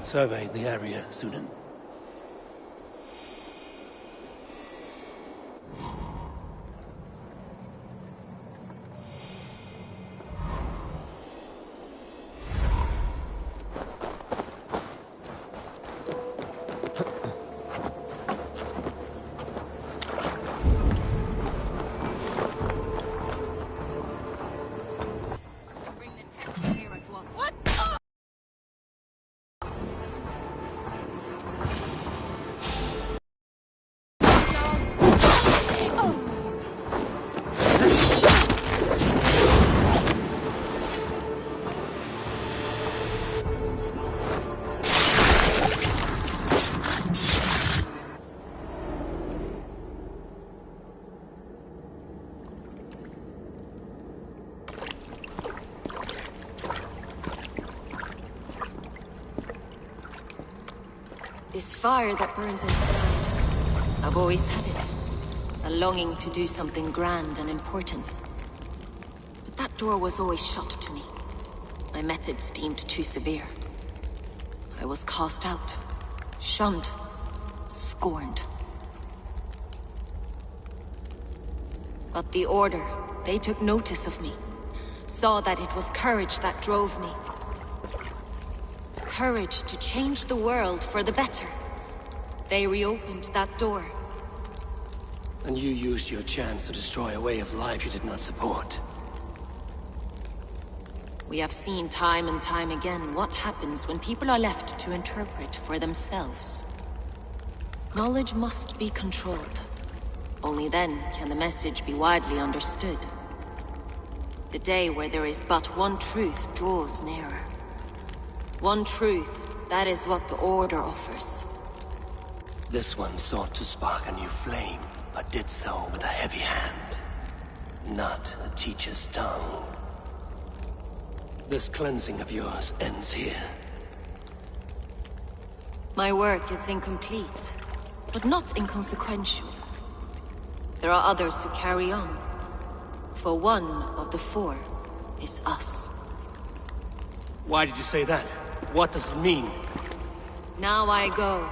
Survey the area, Sunan. This fire that burns inside, I've always had it. A longing to do something grand and important. But that door was always shut to me. My methods deemed too severe. I was cast out, shunned, scorned. But the Order, they took notice of me. Saw that it was courage that drove me. Courage to change the world for the better. They reopened that door. And you used your chance to destroy a way of life you did not support. We have seen time and time again what happens when people are left to interpret for themselves. Knowledge must be controlled. Only then can the message be widely understood. The day where there is but one truth draws nearer. One truth, that is what the Order offers. This one sought to spark a new flame, but did so with a heavy hand. Not a teacher's tongue. This cleansing of yours ends here. My work is incomplete, but not inconsequential. There are others who carry on. For one of the four is us. Why did you say that? What does it mean? Now I go.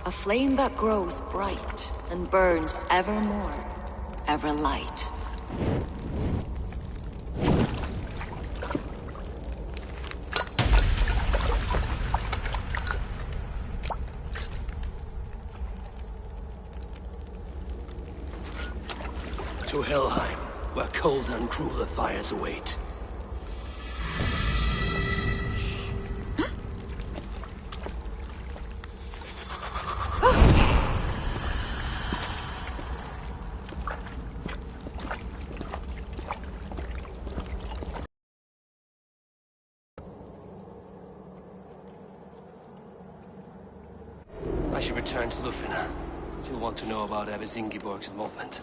A flame that grows bright and burns ever more, ever light. To Helheim, where cold and crueler fires await. I should return to Lufina. She'll want to know about Abbess Ingeborg's involvement.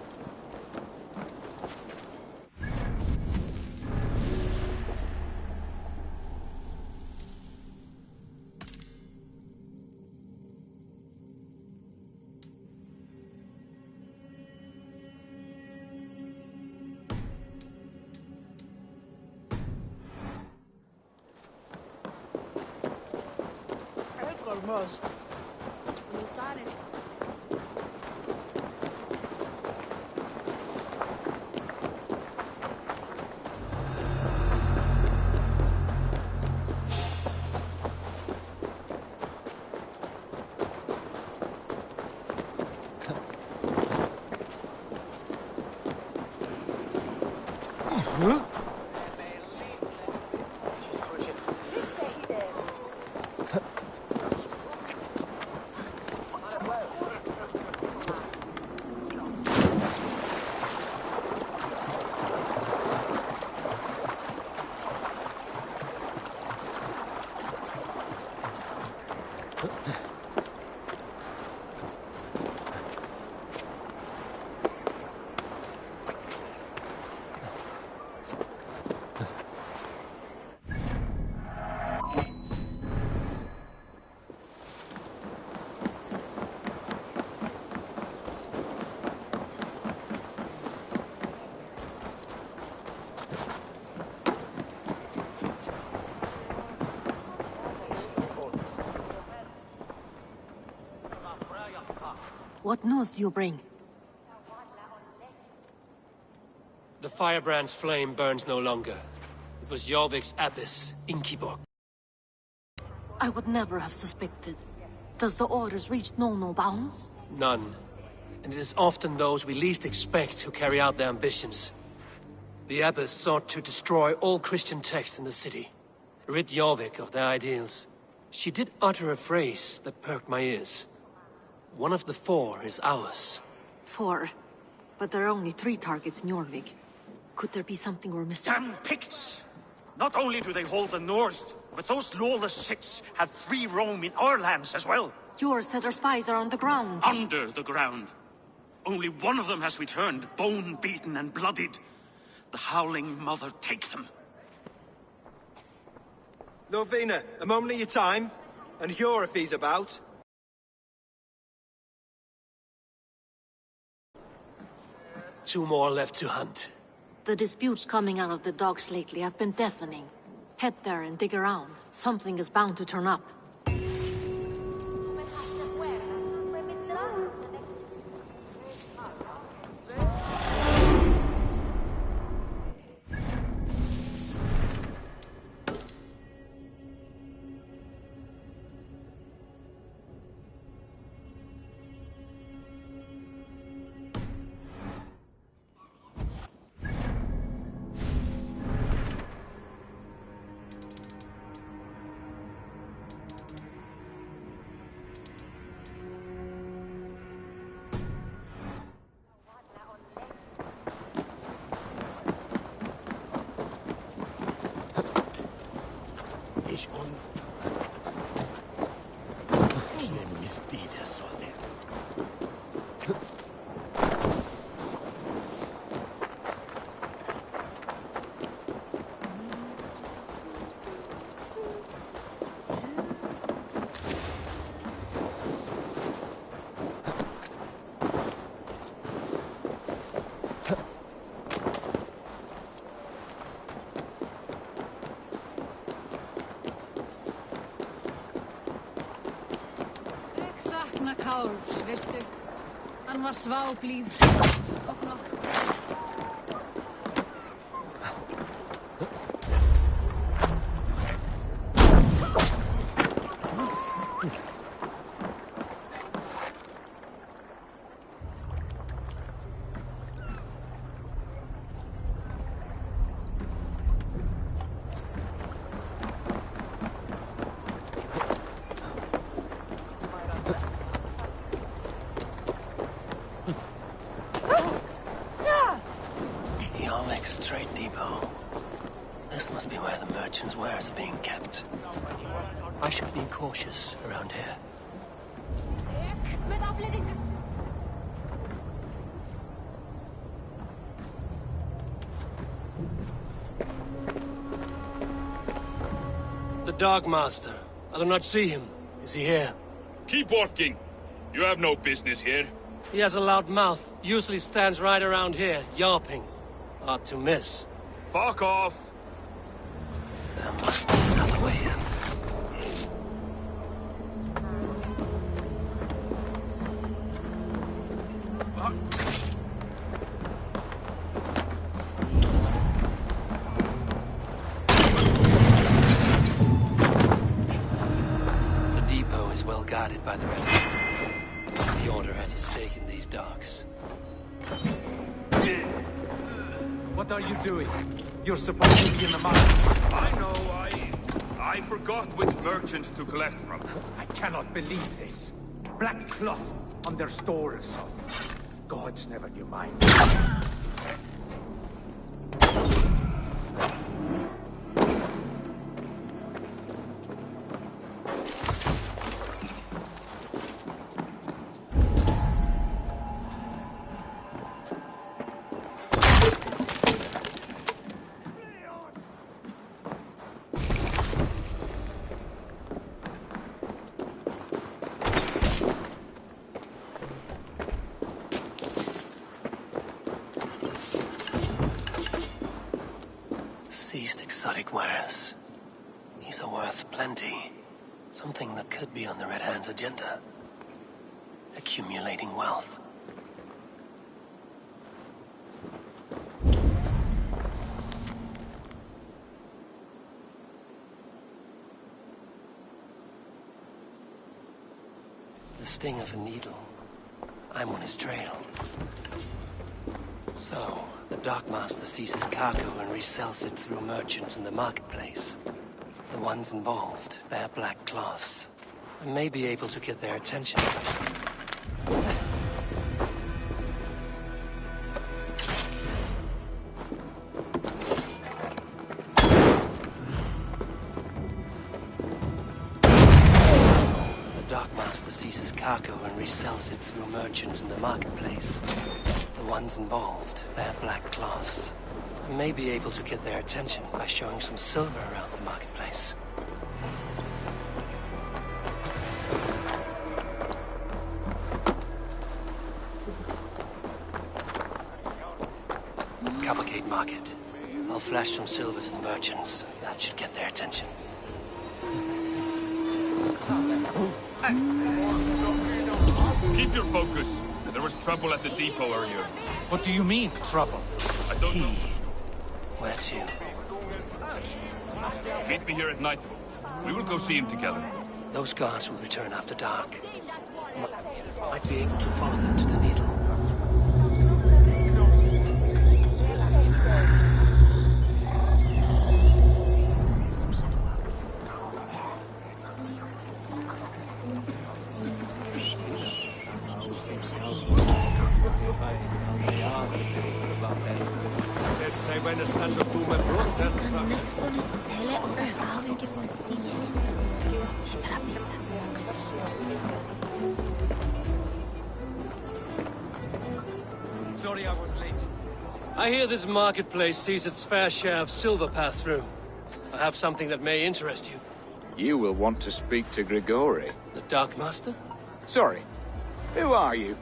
What news do you bring? The firebrand's flame burns no longer. It was Jorvik's abbess, Inkiborg. I would never have suspected. Does the orders reach no bounds? None. And it is often those we least expect who carry out their ambitions. The abbess sought to destroy all Christian texts in the city, rid Jorvik of their ideals. She did utter a phrase that perked my ears. One of the 4 is ours. 4? But there are only 3 targets in Jorvik. Could there be something we're missing? Damn Picts! Not only do they hold the north, but those lawless Siths have free roam in our lands as well. Yours said our spies are on the ground. Under the ground. Only one of them has returned, bone-beaten and bloodied. The Howling Mother take them. Lovina, a moment of your time. And Hjor if he's about. Two more left to hunt. The disputes coming out of the docks lately have been deafening. Head there and dig around. Something is bound to turn up. Kárs, veistu? Hann var sváblíður og nokkuð. Trade depot. This must be where the merchants' wares are being kept. I should be cautious around here. The Dog Master. I do not see him. Is he here? Keep walking. You have no business here. He has a loud mouth. Usually stands right around here, yelping. Hard to miss. Fuck off! There must be another way in. The depot is well guarded by the Red. The Order has a stake in these docks. What are you doing? You're supposed to be in the market. I know, I forgot which merchants to collect from. I cannot believe this. Black cloth on their stores. Gods never knew mine. Seized exotic wares. These are worth plenty. Something that could be on the Red Hand's agenda. accumulating wealth. The sting of a needle. I'm on his trail. So, the Dockmaster sees his cargo and resells it through merchants in the marketplace. The ones involved wear black cloths. I may be able to get their attention. Sees his cargo and resells it through merchants in the marketplace. The ones involved wear black cloths. I may be able to get their attention by showing some silver around the marketplace. Coppergate Market. I'll flash some silver to the merchants. That should get their attention. Keep your focus. There was trouble at the depot earlier. What do you mean, trouble? I don't know. Where to? Meet me here at nightfall. We will go see him together. Those guards will return after dark. Might be able to follow them to the needle. Sorry I was late. I hear this marketplace sees its fair share of silver pass through. I have something that may interest you. You will want to speak to Grigori. The Dark Master? Sorry, who are you?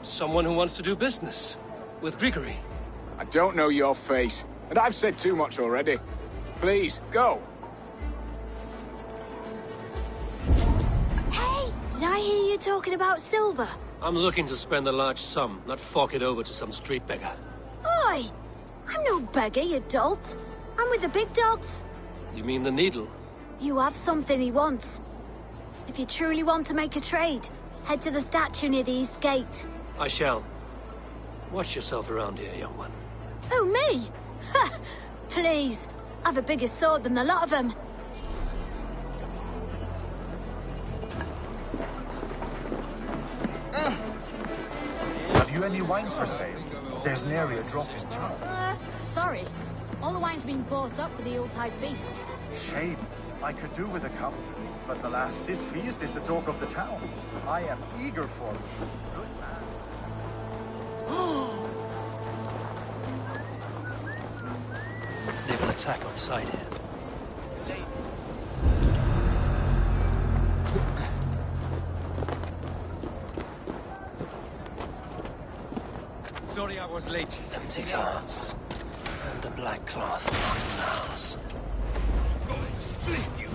Someone who wants to do business. With Grigory. I don't know your face, and I've said too much already. Please, go. Hey! Did I hear you talking about silver? I'm looking to spend a large sum, not fork it over to some street beggar. Oi! I'm no beggar, you dolt. I'm with the big dogs. You mean the needle? You have something he wants. If you truly want to make a trade, head to the statue near the East Gate. I shall. Watch yourself around here, young one. Oh, me? Ha! Please. I've a bigger sword than the lot of them. Have you any wine for sale? There's nary a drop in town. Sorry. All the wine's been bought up for the Yuletide feast. Shame. I could do with a cup. But alas, this feast is the talk of the town. I am eager for it. Good man. They will attack on sight here. Sorry I was late. Empty carts. And a black cloth marking the house. Going to split you.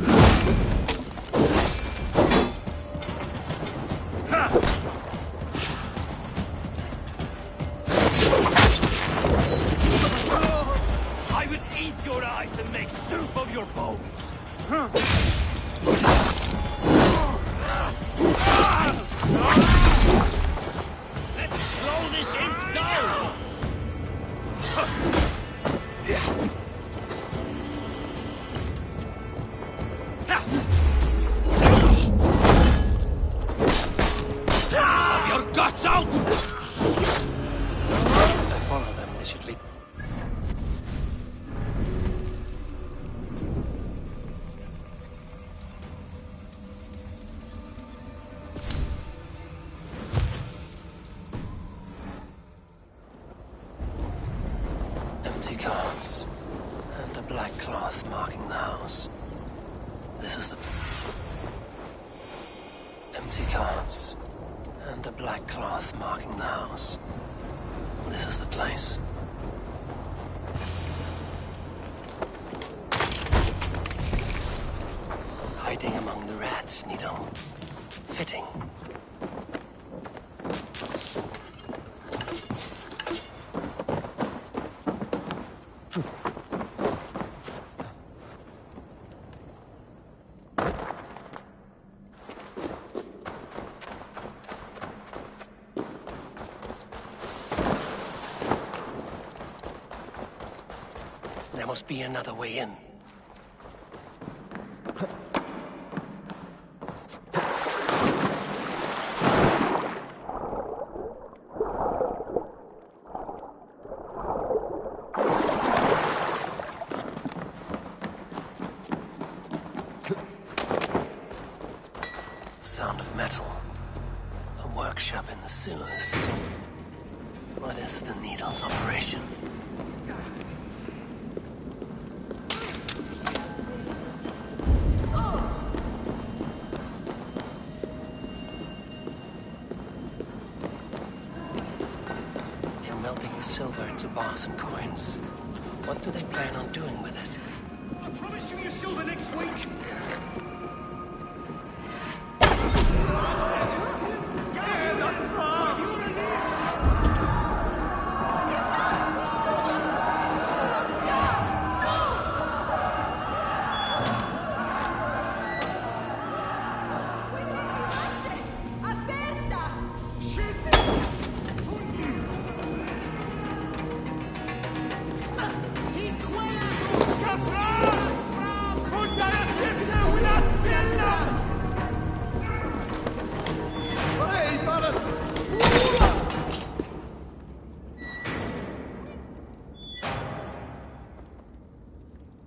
I will eat your eyes and make soup of your bones. Let's slow this imp down. Have your guts out! If I follow them, they should lead. Empty carts. And a black cloth marking the house. This is the... Empty carts. And a black cloth marking the house. This is the place. Hiding among the rats, Needle. Fitting. there must be another way in. Sound of metal. A workshop in the sewers. What is the needle's operation? They're melting the silver into bars and coins. What do they plan on doing with it? I promise you your silver next week.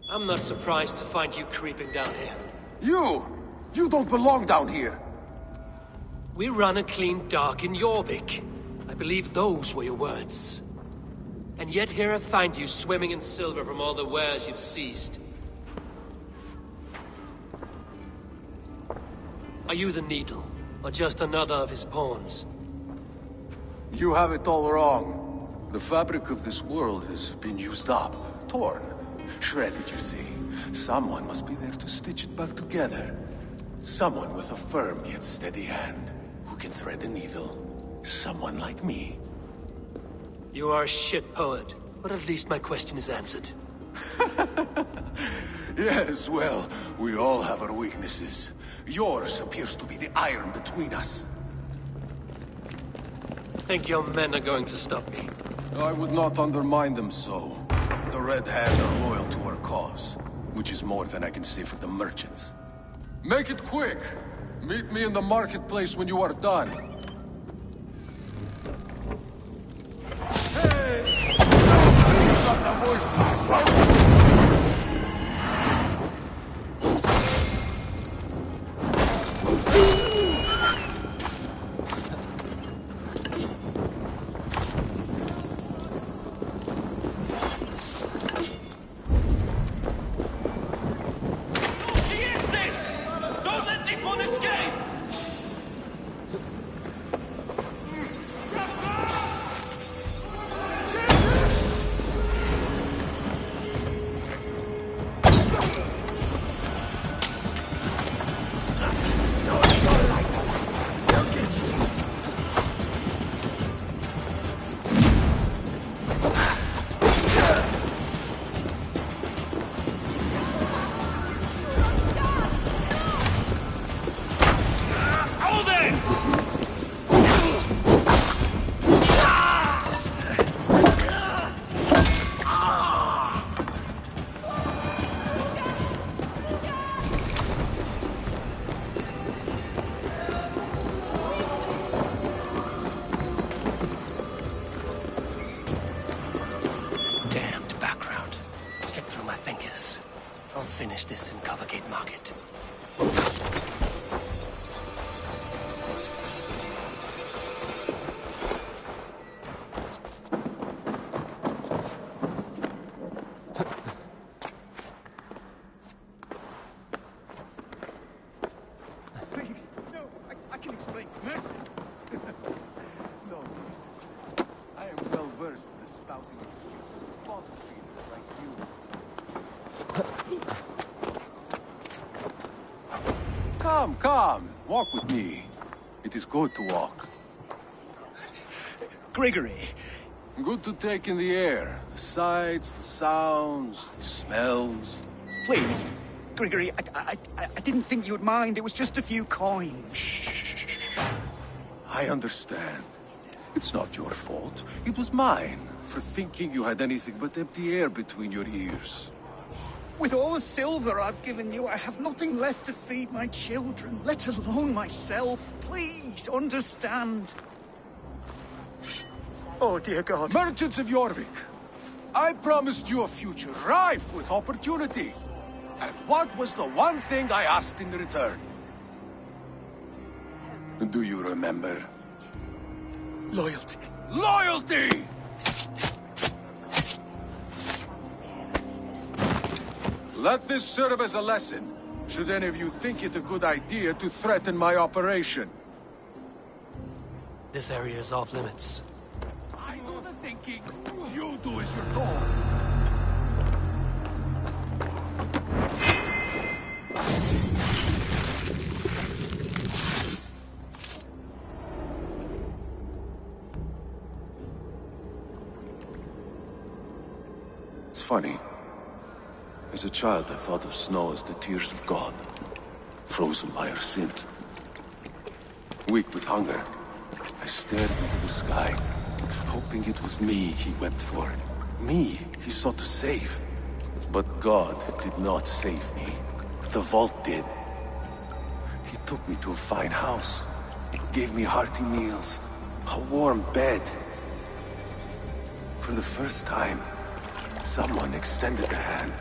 I'm not surprised to find you creeping down here. You don't belong down here! We run a clean dock in Jorvik. I believe those were your words. And yet here I find you swimming in silver from all the wares you've seized. Are you the Needle, or just another of his pawns? You have it all wrong. The fabric of this world has been used up, torn, shredded, you see. Someone must be there to stitch it back together. Someone with a firm yet steady hand, who can thread the needle. Someone like me. You are a shit poet, but at least my question is answered. Yes, well, we all have our weaknesses. Yours appears to be the iron between us. Think your men are going to stop me? I would not undermine them so. The Red Hand are loyal to our cause, which is more than I can say for the merchants. Make it quick! Meet me in the marketplace when you are done. I'll finish this in Coppergate Market. Please, no, I can explain. No, I am well versed in the spouting excuses of bottom feeders like you. Come, walk with me. It is good to walk. Gregory. Good to take in the air. The sights, the sounds, the smells. Please. Gregory, I didn't think you'd mind. It was just a few coins. Shh. I understand. It's not your fault. It was mine, for thinking you had anything but empty air between your ears. With all the silver I've given you, I have nothing left to feed my children, let alone myself. Please, understand. Oh, dear God. Merchants of Jorvik, I promised you a future rife with opportunity. And what was the one thing I asked in return? Do you remember? Loyalty. Loyalty! Let this serve as a lesson, should any of you think it a good idea to threaten my operation. This area is off limits. I do the thinking, you do as you're told. It's funny. As a child, I thought of snow as the tears of God, frozen by our sins. Weak with hunger, I stared into the sky, hoping it was me he wept for. Me he sought to save. But God did not save me. The vault did. He took me to a fine house, gave me hearty meals, a warm bed. For the first time, someone extended a hand.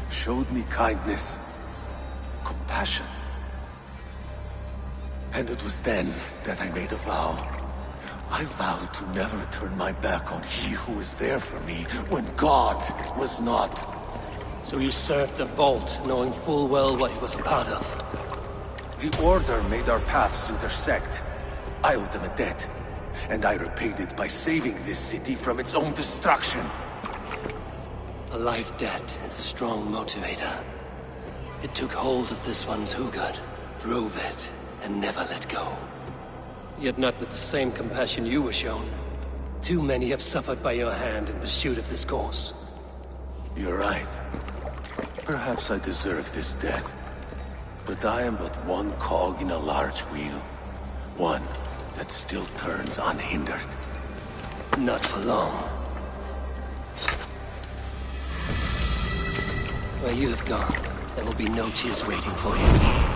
Showed me kindness, compassion. And it was then that I made a vow. I vowed to never turn my back on he who was there for me when God was not. So you served the Vault, knowing full well what it was a part of. The Order made our paths intersect. I owed them a debt, and I repaid it by saving this city from its own destruction. A life debt is a strong motivator. It took hold of this one's Hugad, drove it, and never let go. Yet not with the same compassion you were shown. Too many have suffered by your hand in pursuit of this cause. You're right. Perhaps I deserve this death. But I am but one cog in a large wheel. One that still turns unhindered. Not for long. Where you have gone, there will be no tears waiting for you.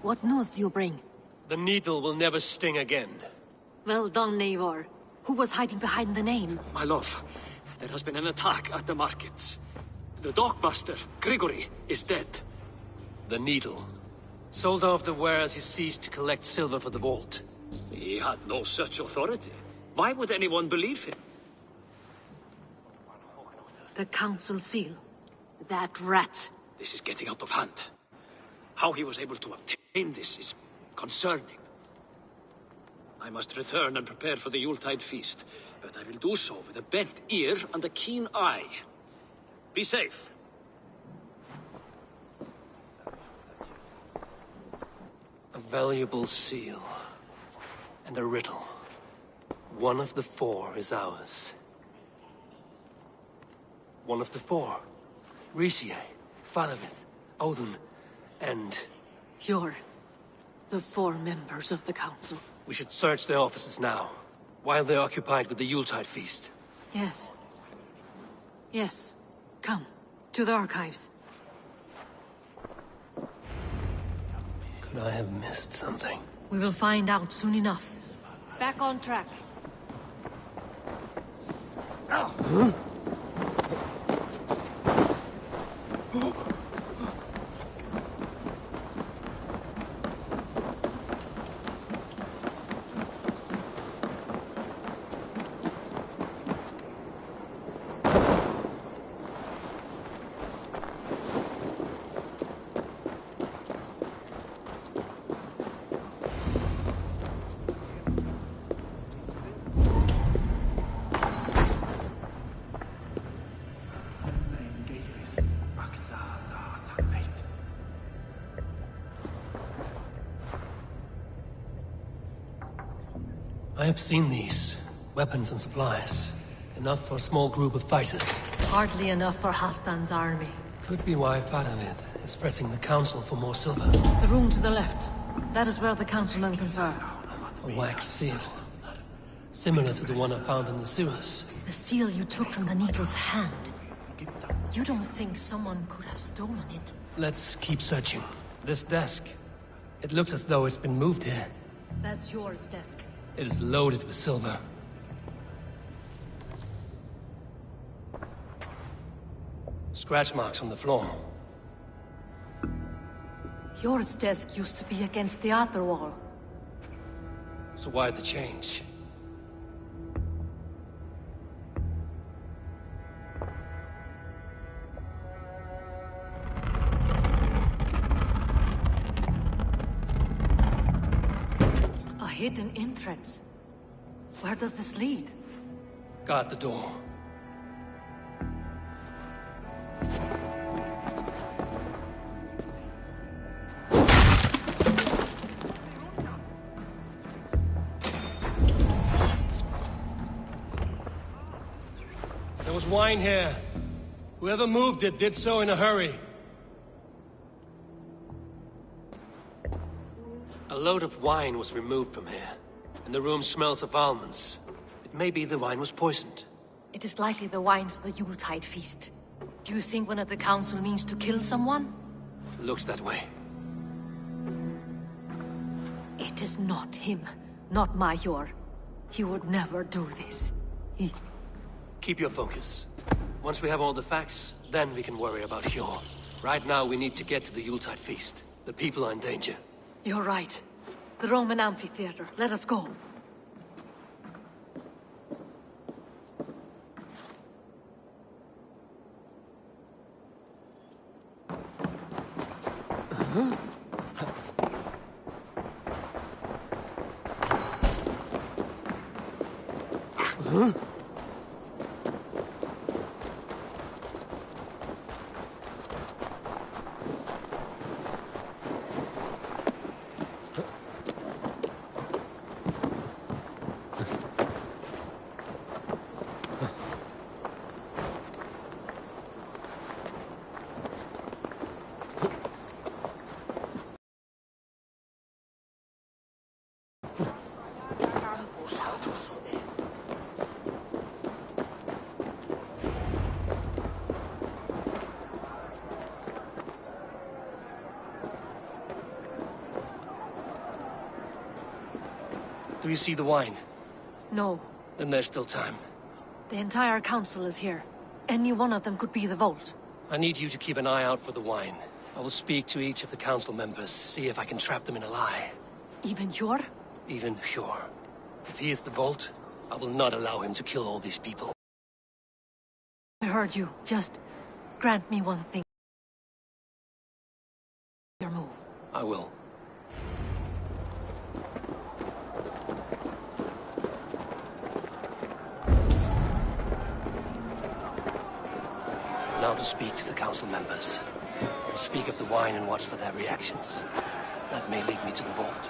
What news do you bring? The needle will never sting again. Well done, Eivor. Who was hiding behind the name? My love, there has been an attack at the markets. The dockmaster, Grigory, is dead. The needle. Sold off the wares he seized to collect silver for the vault. He had no such authority. Why would anyone believe him? The council seal. That rat. This is getting out of hand. How he was able to obtain this is concerning. I must return and prepare for the Yuletide feast, but I will do so with a bent ear and a keen eye. Be safe. A valuable seal. And a riddle. One of the four is ours. One of the four. Ricie, Falavith, Odin, and... You're the four members of the Council. We should search their offices now, while they're occupied with the Yuletide feast. Yes. Yes. Come, to the archives. Could I have missed something? We will find out soon enough. Back on track. Huh? I have seen these. Weapons and supplies. Enough for a small group of fighters. Hardly enough for Halfdan's army. Could be why Faravith is pressing the Council for more silver. The room to the left. That is where the councilmen confer. A wax seal. Similar to the one I found in the sewers. The seal you took from the Needle's hand. You don't think someone could have stolen it? Let's keep searching. This desk. It looks as though it's been moved here. That's yours, desk. It is loaded with silver. Scratch marks on the floor. Yours desk used to be against the other wall. So why the change? A hidden entrance. Where does this lead? Guard the door. There was wine here. Whoever moved it did so in a hurry. A load of wine was removed from here, and the room smells of almonds. It may be the wine was poisoned. It is likely the wine for the Yuletide feast. Do you think one of the council means to kill someone? Looks that way. It is not him, not Major. He would never do this. He... Keep your focus. Once we have all the facts, then we can worry about Hjor. Right now, we need to get to the Yuletide feast. The people are in danger. You're right. The Roman amphitheater. Let us go. Do you see the wine? No. Then there's still time. The entire council is here. Any one of them could be the vault. I need you to keep an eye out for the wine. I will speak to each of the council members, see if I can trap them in a lie. Even Hjor? Even Hjor. If he is the vault, I will not allow him to kill all these people. I heard you. Just grant me one thing. Your move. I will. Now to speak to the council members. We'll speak of the wine and watch for their reactions. That may lead me to the vault.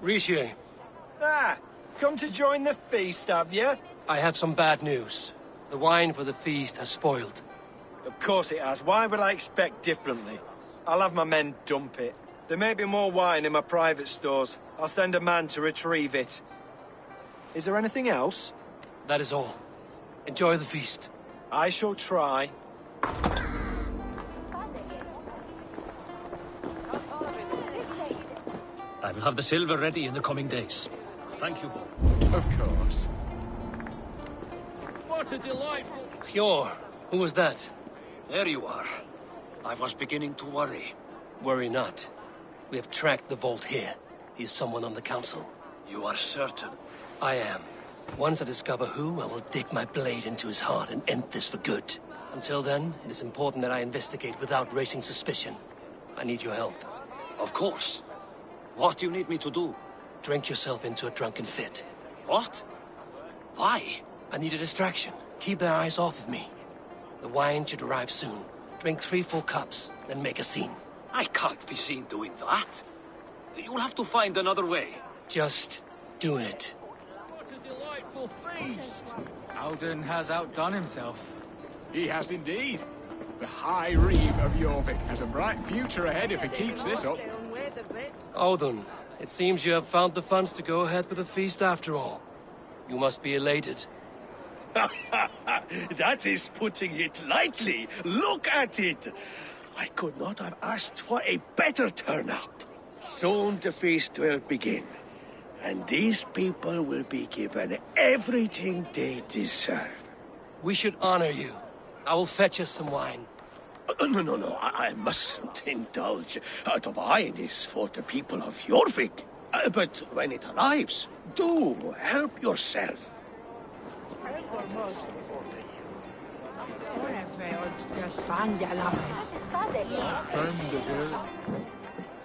Rishi. Ah, come to join the feast, have you? I have some bad news. The wine for the feast has spoiled. Of course it has. Why would I expect differently? I'll have my men dump it. There may be more wine in my private stores. I'll send a man to retrieve it. Is there anything else? That is all. Enjoy the feast. I shall try. I will have the silver ready in the coming days. Thank you, boy. Of course. What a delightful... Hjor, who was that? There you are. I was beginning to worry. Worry not. We have tracked the vault here. He's someone on the council. You are certain? I am. Once I discover who, I will dig my blade into his heart and end this for good. Until then, it is important that I investigate without raising suspicion. I need your help. Of course. What do you need me to do? Drink yourself into a drunken fit. What? Why? I need a distraction. Keep their eyes off of me. The wine should arrive soon. Drink 3 full cups, then make a scene. I can't be seen doing that. You'll have to find another way. Just do it. What a delightful feast! Alden has outdone himself. He has indeed. The High Reeve of Jorvik has a bright future ahead if he keeps this up. Odin, it seems you have found the funds to go ahead with the feast after all. You must be elated. That is putting it lightly. Look at it. I could not have asked for a better turnout. Soon the feast will begin, and these people will be given everything they deserve. We should honor you. I will fetch us some wine. No, I mustn't indulge. The wine is for the people of Jorvik. But when it arrives, do help yourself.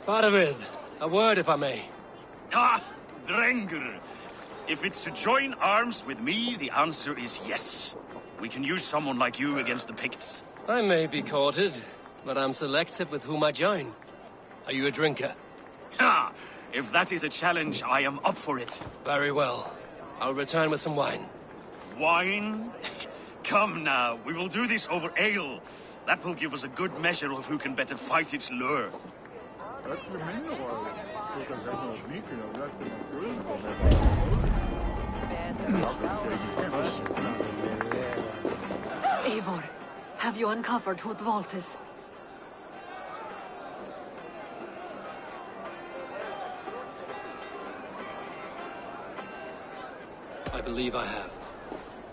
Faravid, a word if I may. Ah, Drengr. If it's to join arms with me, the answer is yes. We can use someone like you against the Picts. I may be courted, but I'm selective with whom I join. Are you a drinker? Ha! If that is a challenge, I am up for it. Very well. I'll return with some wine. Wine? Come now, we will do this over ale. That will give us a good measure of who can better fight its lure. Eivor, have you uncovered who the vault is? I believe I have.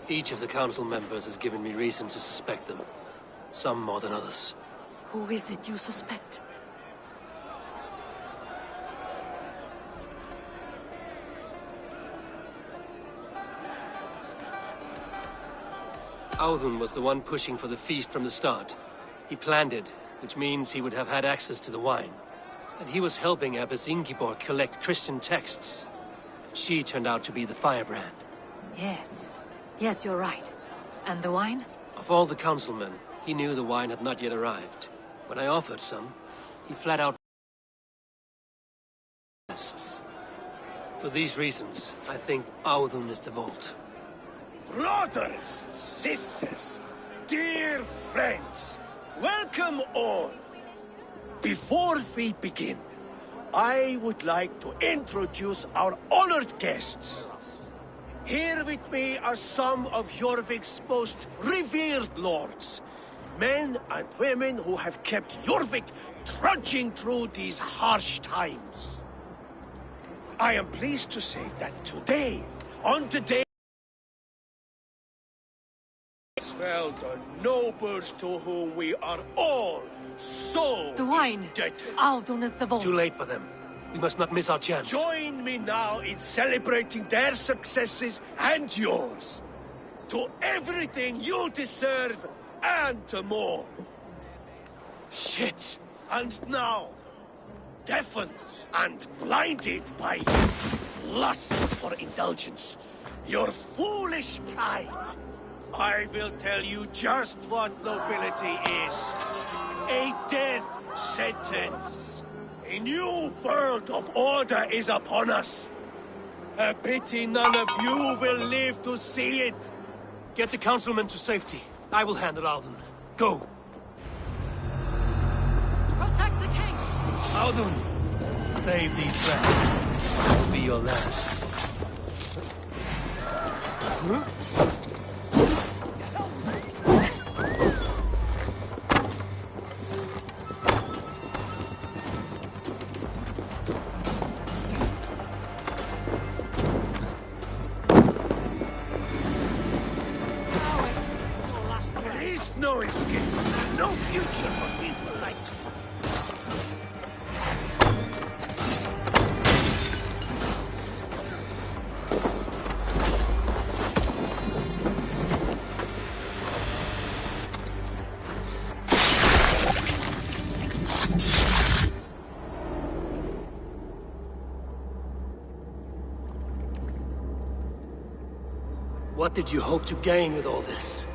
Each of the council members has given me reason to suspect them. Some more than others. Who is it you suspect? Audun was the one pushing for the feast from the start. He planned it, which means he would have had access to the wine. And he was helping Abbess Ingeborg collect Christian texts. She turned out to be the firebrand. Yes. Yes, you're right. And the wine? Of all the councilmen, he knew the wine had not yet arrived. When I offered some, he flat out tests. For these reasons, I think Audun is the vault. Brothers, sisters, dear friends, welcome all. Before we begin, I would like to introduce our honored guests. Here with me are some of Jorvik's most revered lords. Men and women who have kept Jorvik trudging through these harsh times. I am pleased to say that today, on the day well, the nobles to whom we are all so the wine. Audun is the vault. Too late for them. We must not miss our chance. Join me now in celebrating their successes and yours. To everything you deserve and more. Shit! And now, deafened and blinded by lust for indulgence, your foolish pride, I will tell you just what nobility is. A death sentence. A new world of order is upon us. A pity none of you will live to see it. Get the councilmen to safety. I will handle Alden. Go. Protect the king! Alden, save these rats. It will be your last. Huh? No escape, no future for people like you. What did you hope to gain with all this?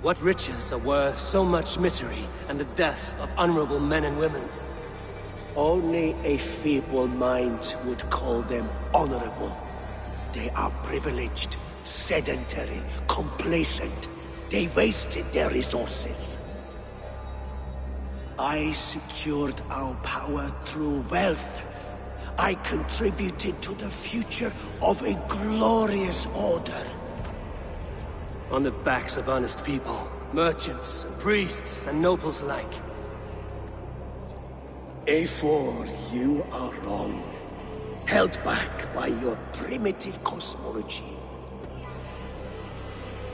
What riches are worth so much misery and the deaths of honorable men and women? Only a feeble mind would call them honorable. They are privileged, sedentary, complacent. They wasted their resources. I secured our power through wealth. I contributed to the future of a glorious order. On the backs of honest people, merchants, and priests, and nobles alike. Eivor, you are wrong. Held back by your primitive cosmology.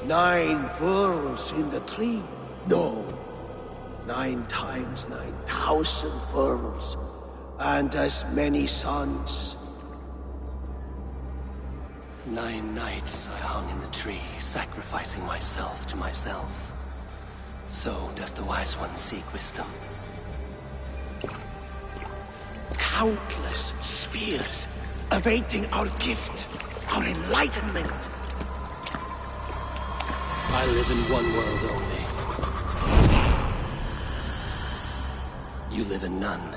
9 worlds in the tree? No. 9 times 9,000 worlds. And as many suns. 9 nights I hung in the tree, sacrificing myself to myself. So does the wise one seek wisdom. Countless spheres, awaiting our gift, our enlightenment. I live in one world only. You live in none.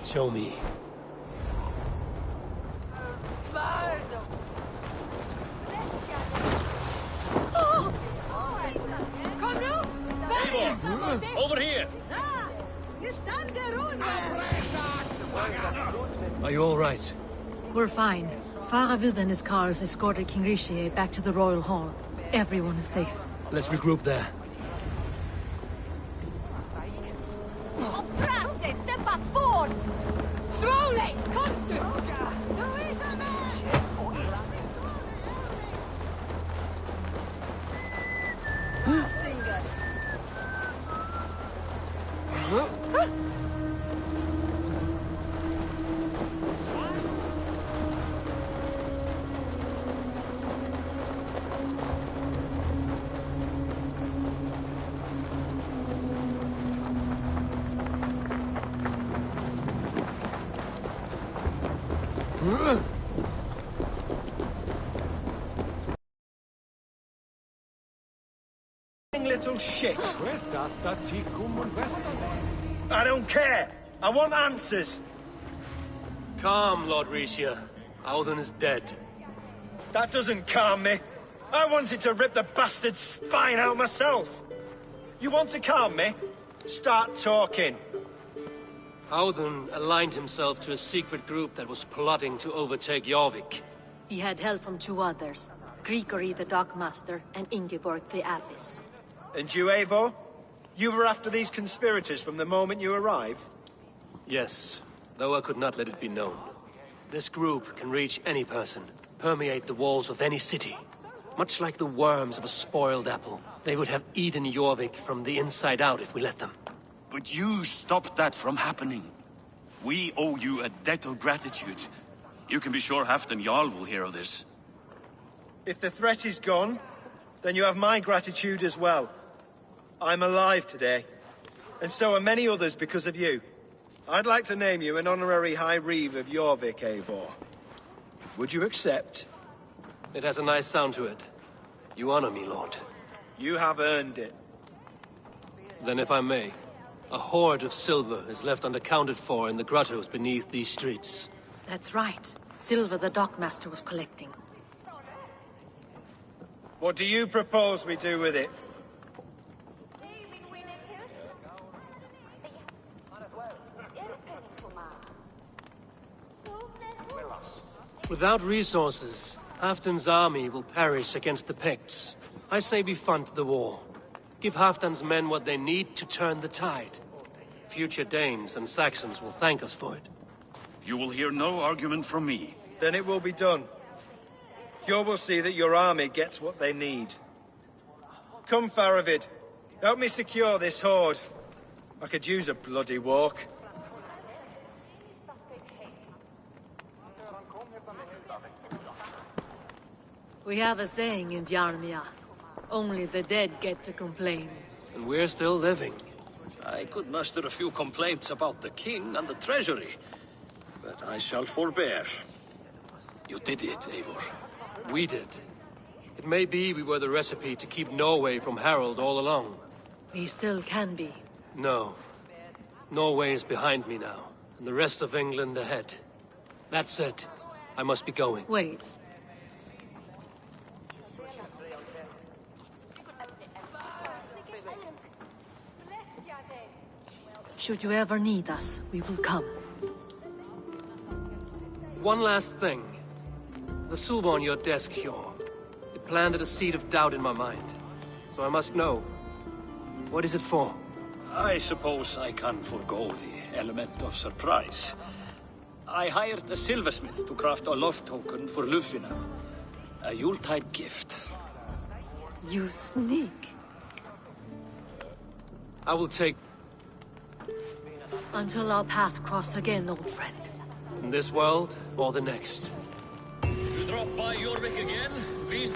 Show me. Over here! Are you all right? We're fine. Faravid and his cars escorted King Rishi back to the Royal Hall. Everyone is safe. Let's regroup there. Step back forward! Slowly! Come lying little shit! I don't care! I want answers! Calm, Lord Rishia. Audun is dead. That doesn't calm me. I wanted to rip the bastard's spine out myself. You want to calm me? Start talking. Audun aligned himself to a secret group that was plotting to overtake Jorvik. He had help from two others, Grigory the Dockmaster and Ingeborg the Abbess. And you, Eivor? You were after these conspirators from the moment you arrived? Yes, though I could not let it be known. This group can reach any person, permeate the walls of any city. Much like the worms of a spoiled apple, they would have eaten Jorvik from the inside out if we let them. But you stopped that from happening. We owe you a debt of gratitude. You can be sure Halfdan Jarl will hear of this. If the threat is gone, then you have my gratitude as well. I'm alive today, and so are many others because of you. I'd like to name you an honorary High Reeve of Jorvik, Eivor. Would you accept? It has a nice sound to it. You honor me, Lord. You have earned it. Then if I may, a hoard of silver is left unaccounted for in the grottos beneath these streets. That's right. Silver the Dockmaster was collecting. What do you propose we do with it? Without resources, Halfdan's army will perish against the Picts. I say we fund the war. Give Halfdan's men what they need to turn the tide. Future Danes and Saxons will thank us for it. You will hear no argument from me. Then it will be done. You will see that your army gets what they need. Come, Faravid. Help me secure this hoard. I could use a bloody walk. We have a saying in Bjarmia. Only the dead get to complain. And we're still living. I could muster a few complaints about the king and the treasury, but I shall forbear. You did it, Eivor. We did. It may be we were the recipe to keep Norway from Harald all along. We still can be. No. Norway is behind me now, and the rest of England ahead. That said, I must be going. Wait. Should you ever need us, we will come. One last thing. The silver on your desk, Hjor. It planted a seed of doubt in my mind. So I must know. What is it for? I suppose I can forego the element of surprise. I hired a silversmith to craft a love token for Lufina. A Yuletide gift. You sneak. I will take... Until our paths cross again, old friend. In this world, or the next. You drop by Jorvik again, please...